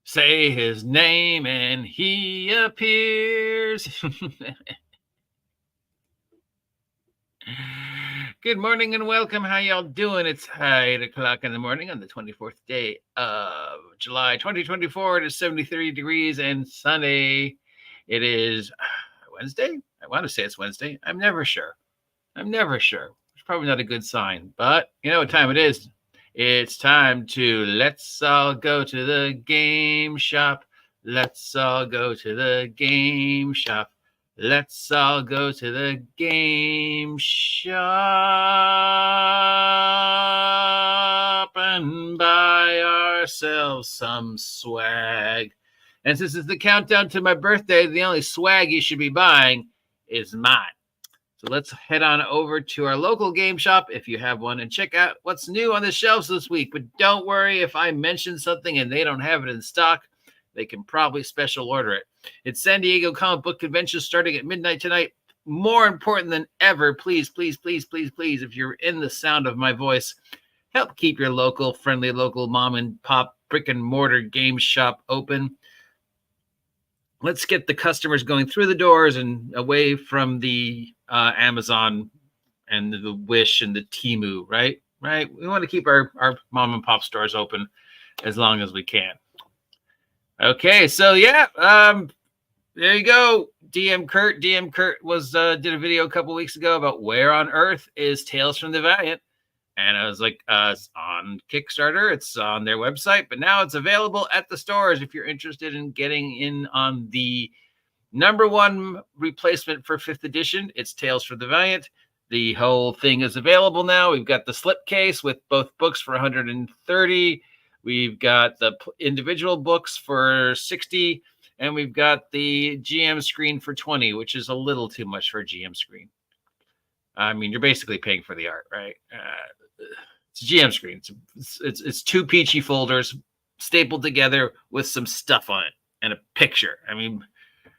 Say his name and he appears. Good morning and welcome. How y'all doing? It's 8 o'clock in the morning on the 24th day of July 2024. It is 73 degrees and sunny. It is Wednesday. I want to say it's Wednesday. I'm never sure. It's probably not a good sign, but you know what time it is. It's time to let's all go to the game shop. Let's all go to the game shop. Let's all go to the game shop and buy ourselves some swag. And since it's the countdown to my birthday, the only swag you should be buying is mine. So let's head on over to our local game shop if you have one and check out what's new on the shelves this week. But don't worry if I mention something and they don't have it in stock. They can probably special order it. It's San Diego Comic Book Convention starting at midnight tonight. More important than ever, please, if you're in the sound of my voice, help keep your friendly local mom and pop brick and mortar game shop open. Let's get the customers going through the doors and away from the Amazon and the Wish and the Temu, right? We want to keep our mom and pop stores open as long as we can. Okay, so yeah, there you go. DM Kurt was did a video a couple weeks ago about where on earth is Tales from the Valiant. And I was like, it's on Kickstarter. It's on their website, but now it's available at the stores if you're interested in getting in on the #1 replacement for 5th edition. It's Tales from the Valiant. The whole thing is available now. We've got the slipcase with both books for $130. We've got the individual books for $60, and we've got the GM screen for $20, which is a little too much for a GM screen. I mean, you're basically paying for the art, right? It's a GM screen. It's two peachy folders stapled together with some stuff on it and a picture. I mean,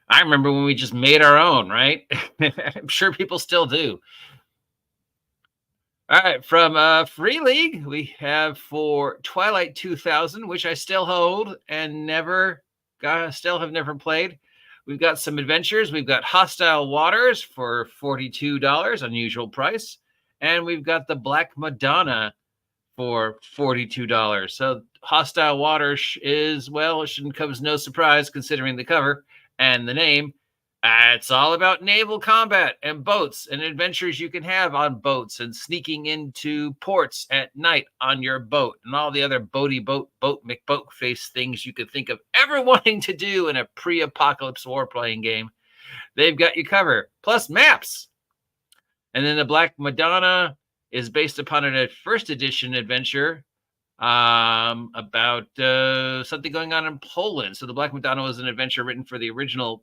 I remember when we just made our own, right? I'm sure people still do. All right, from Free League, we have for Twilight 2000, which I still hold and still have never played. We've got some adventures. We've got Hostile Waters for $42, unusual price. And we've got the Black Madonna for $42. So Hostile Waters is, well, it shouldn't come as no surprise considering the cover and the name. It's all about naval combat and boats and adventures you can have on boats and sneaking into ports at night on your boat and all the other boat face things you could think of ever wanting to do in a pre-apocalypse war-playing game. They've got you covered, plus maps. And then the Black Madonna is based upon a 1st edition adventure about something going on in Poland. So the Black Madonna was an adventure written for the original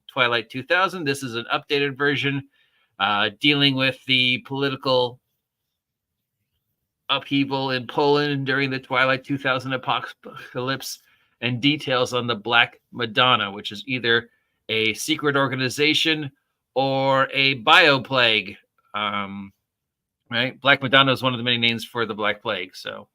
Twilight 2000. This is an updated version dealing with the political upheaval in Poland during the Twilight 2000 apocalypse and details on the Black Madonna, which is either a secret organization or a bioplague. Right? Black Madonna is one of the many names for the Black Plague. So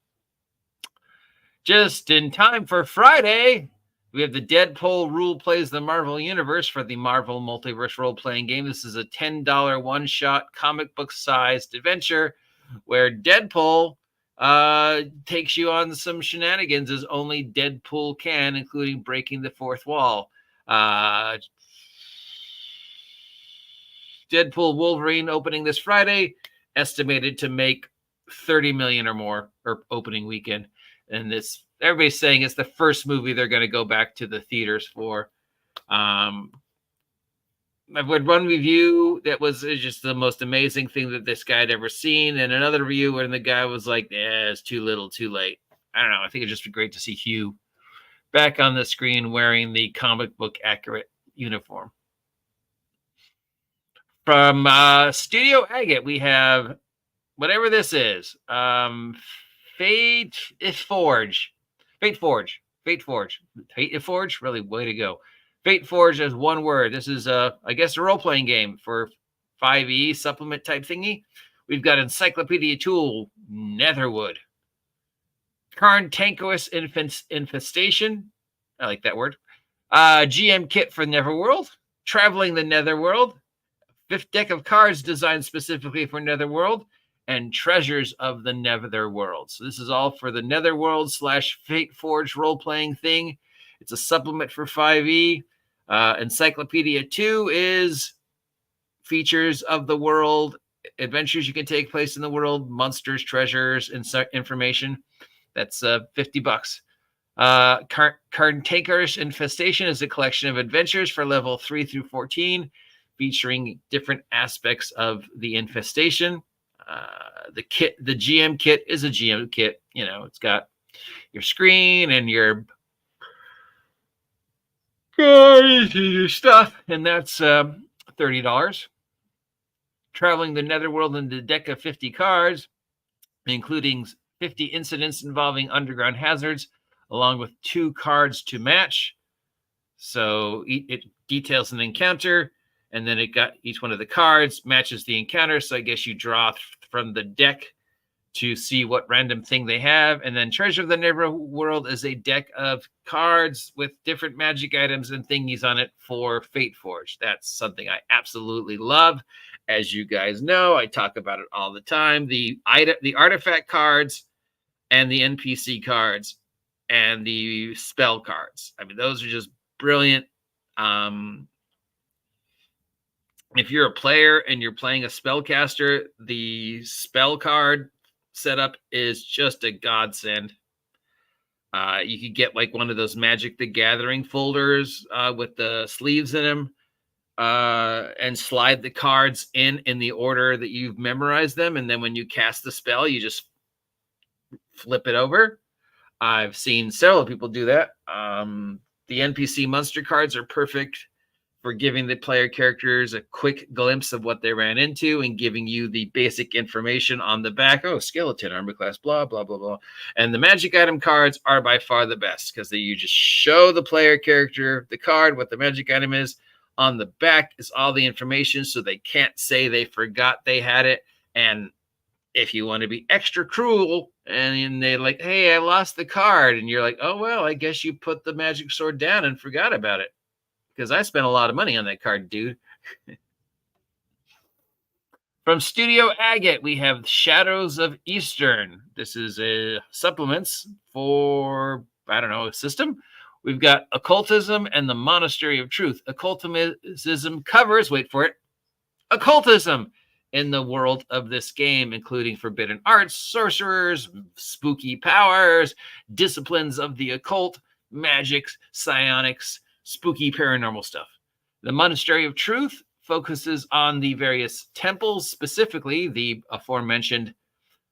just in time for Friday, we have the Deadpool Rule Plays the Marvel Universe for the Marvel Multiverse role-playing game. This is a $10 one-shot comic book-sized adventure where Deadpool takes you on some shenanigans as only Deadpool can, including breaking the fourth wall. Deadpool Wolverine opening this Friday, estimated to make $30 million or more for opening weekend. And this, everybody's saying it's the first movie they're going to go back to the theaters for. I've read one review that was just the most amazing thing that this guy had ever seen, and another review where the guy was like, it's too little, too late. I don't know. I think it'd just be great to see Hugh back on the screen wearing the comic book accurate uniform. From Studio Agate, we have whatever this is. Fate Forge. Really, way to go. Fate Forge is one word. This is, I guess, a role-playing game for 5e supplement type thingy. We've got Encyclopedia Tool, Netherwood. Carntankerous Infestation, I like that word. GM kit for Netherworld. Traveling the Netherworld. 5th deck of cards designed specifically for Netherworld. And Treasures of the Netherworld. So this is all for the Netherworld / Fate Forge role-playing thing. It's a supplement for 5e. Encyclopedia 2 is features of the world, adventures you can take place in the world, monsters, treasures, and information. That's $50. Carntaker's Infestation is a collection of adventures for level 3 through 14, featuring different aspects of the infestation. The GM kit is a GM kit. You know, it's got your screen and your stuff, and that's $30. Traveling the Netherworld in the deck of 50 cards, including 50 incidents involving underground hazards, along with 2 cards to match. So it details an encounter, and then it got each one of the cards matches the encounter. So I guess you draw from the deck to see what random thing they have. And then Treasure of the Netherworld is a deck of cards with different magic items and thingies on it for Fate Forge. That's something I absolutely love. As you guys know, I talk about it all the time. The artifact cards and the NPC cards and the spell cards. I mean, those are just brilliant. If you're a player and you're playing a spellcaster, the spell card setup is just a godsend. You could get like one of those Magic the Gathering folders with the sleeves in them, and slide the cards in the order that you've memorized them. And then when you cast the spell, you just flip it over. I've seen several people do that. The NPC monster cards are perfect for giving the player characters a quick glimpse of what they ran into and giving you the basic information on the back. Oh, skeleton, armor class, blah, blah, blah, blah. And the magic item cards are by far the best because you just show the player character the card, what the magic item is. On the back is all the information, so they can't say they forgot they had it. And if you want to be extra cruel and they're like, hey, I lost the card. And you're like, oh, well, I guess you put the magic sword down and forgot about it. Because I spent a lot of money on that card, dude. From Studio Agate, we have Shadows of Eastern. This is a supplements for, I don't know, a system. We've got Occultism and the Monastery of Truth. Occultism covers, wait for it, occultism in the world of this game, including forbidden arts, sorcerers, spooky powers, disciplines of the occult, magics, psionics, spooky paranormal stuff. The Monastery of Truth focuses on the various temples, specifically the aforementioned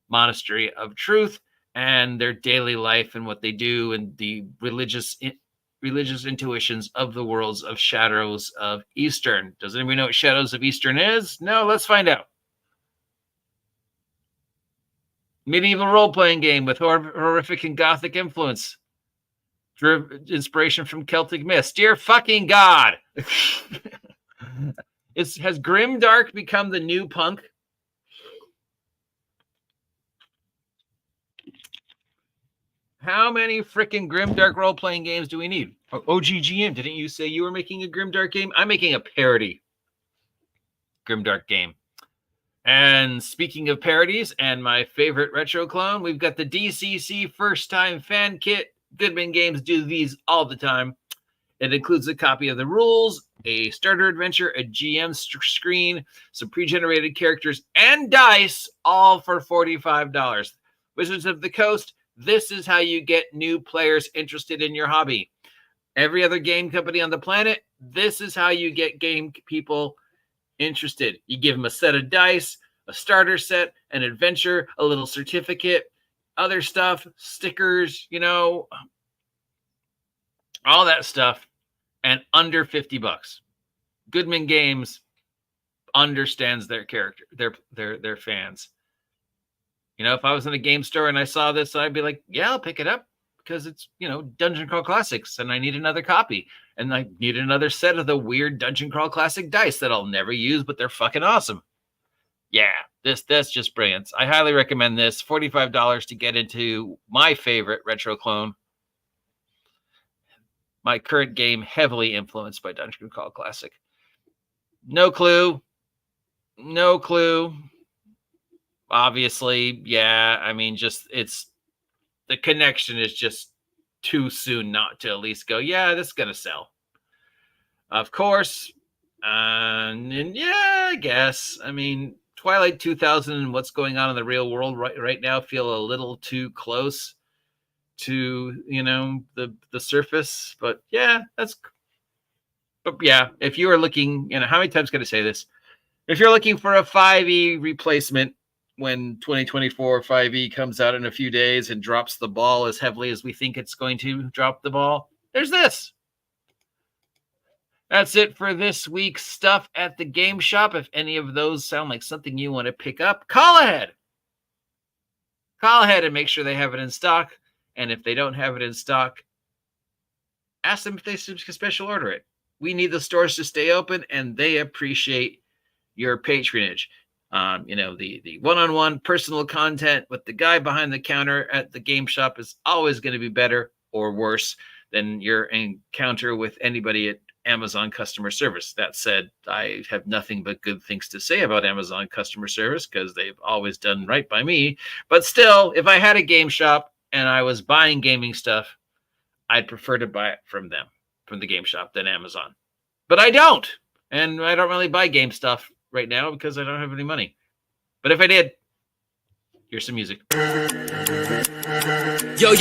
Monastery of Truth, and their daily life and what they do, and the religious intuitions of the worlds of Shadows of Eastern. Does anybody know what Shadows of Eastern is? No, let's find out. Medieval role-playing game with horrific and gothic influence. Inspiration from Celtic myths. Dear fucking God. Has grimdark become the new punk? How many freaking grimdark role-playing games do we need? OGGM, didn't you say you were making a grimdark game? I'm making a parody grimdark game. And speaking of parodies and my favorite retro clone, we've got the DCC First Time Fan Kit. Goodman Games do these all the time. It includes a copy of the rules, a starter adventure, a GM screen, some pre-generated characters, and dice, all for $45. Wizards of the Coast, this is how you get new players interested in your hobby. Every other game company on the planet, this is how you get game people interested. You give them a set of dice, a starter set, an adventure, a little certificate, other stuff, stickers, you know, all that stuff, and under $50. Goodman Games understands their character, their fans. You know, if I was in a game store and I saw this, I'd be like, yeah, I'll pick it up because it's, you know, Dungeon Crawl Classics and I need another copy. And I need another set of the weird Dungeon Crawl Classic dice that I'll never use, but they're fucking awesome. Yeah, that's just brilliant. I highly recommend this. $45 to get into my favorite retro clone. my current game heavily influenced by Dungeon Call Classic. No clue. No clue. Obviously, yeah. I mean, just the connection is just too soon not to at least go, yeah, this is going to sell. Of course. And yeah, I guess. I mean, Twilight 2000 and what's going on in the real world right now feel a little too close to, the surface. But yeah, if you are looking, how many times can I say this? If you're looking for a 5e replacement when 2024 5e comes out in a few days and drops the ball as heavily as we think it's going to drop the ball, there's this. That's it for this week's stuff at the game shop. If any of those sound like something you want to pick up, call ahead. Call ahead and make sure they have it in stock. And if they don't have it in stock, ask them if they special order it. We need the stores to stay open, and they appreciate your patronage. The one-on-one personal content with the guy behind the counter at the game shop is always going to be better or worse than your encounter with anybody at Amazon customer service. That said, I have nothing but good things to say about Amazon customer service because they've always done right by me. But still, if I had a game shop and I was buying gaming stuff, I'd prefer to buy it from them, from the game shop, than Amazon. But I don't. And I don't really buy game stuff right now because I don't have any money. But if I did, here's some music. Yo,